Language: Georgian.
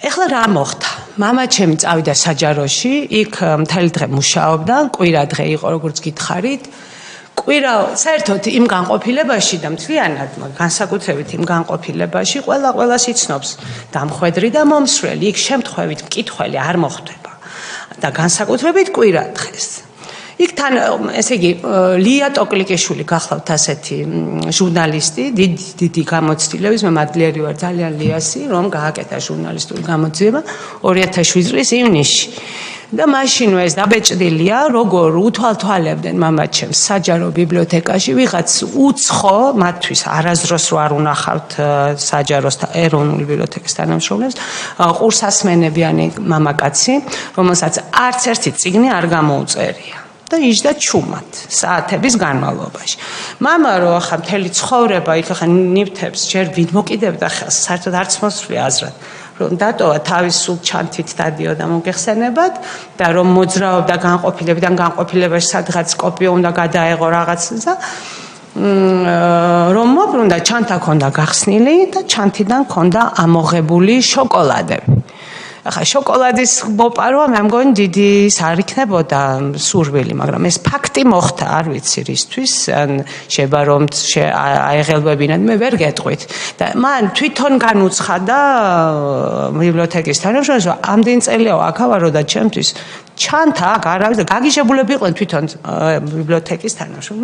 ეხლა რა მოხდა? მამა ჩემი წავიდა საჯაროში, იქ მთელი დღე მუშაობდა, კვირა დღე იყო როგორც გითხარით. კვირა საერთოდ იმ განყოფილებაში და მთლიანად განსაკუთრებით იმ განყოფილებაში ყველას იცნობს დამხვედრი და მომსვლელი, იქ შემთხვევით მკითხველი არ მოხდება. და განსაკუთრებით კვირა დღეს. იქ თან ესე იგი ლია ტოკლიკეშვილი გახლავთ ასეთი ჟურნალისტი, დიდი გამოცდილების, მე მადლიერი ვარ ძალიან ლიასი, რომ გააკეთა ჟურნალისტური გამოძიება 2007 წლის ივნისში. და მაშინვე ეს დაბეჭდილია, როგორ უთვალთვალებდნენ მამაჩემს საჯარო ბიბლიოთეკაში ვიღაც უცხო, მათთვის არასდროს რო არ უნახავთ საჯაროს ეროვნული ბიბლიოთეკის თანამშრომლებს, ყურსასმენებიანი მამაკაცი, რომელსაც არც ერთი წიგნი არ გამოუწერია. და იჯდა ჩუმად საათების განმავლობაში. მამა რო ახლა მთელი ცხოვრება იქ ახლა ნივთებს ჯერ ვინ მოკიდებდა ხელს, საერთოდ არც მოსვლია აზრად. რომ დატოვა თავის სულ ჩანთით დადიოდა მოგეხსენებათ და რომ მოძრაობდა განყოფილებიდან განყოფილებაში სადღაც კოპიო უნდა გადაეღო რაღაც და რომ მოbrunდა ჩანთა ქონდა გახსნილი და ჩანთიდან ქონდა ამოღებული შოკოლადები. ახლა შოკოლადის მოპარვა მე მგონი დიდი არ იქნებოდა სურვილი, მაგრამ ეს ფაქტი მოხდა, არ ვიცი რისთვის, ან შეება რომ აეღელვებინათ, მე ვერ გეტყვით. და მან თვითონ განუცხადა ბიბლიოთეკის თანამშრომლებს, რომ ამდენი წელია აქ და ჩემთვის ჩანთა აქ არავის და გაგიჟებულები იყვნენ თვითონ ბიბლიოთეკის თანამშრომლები.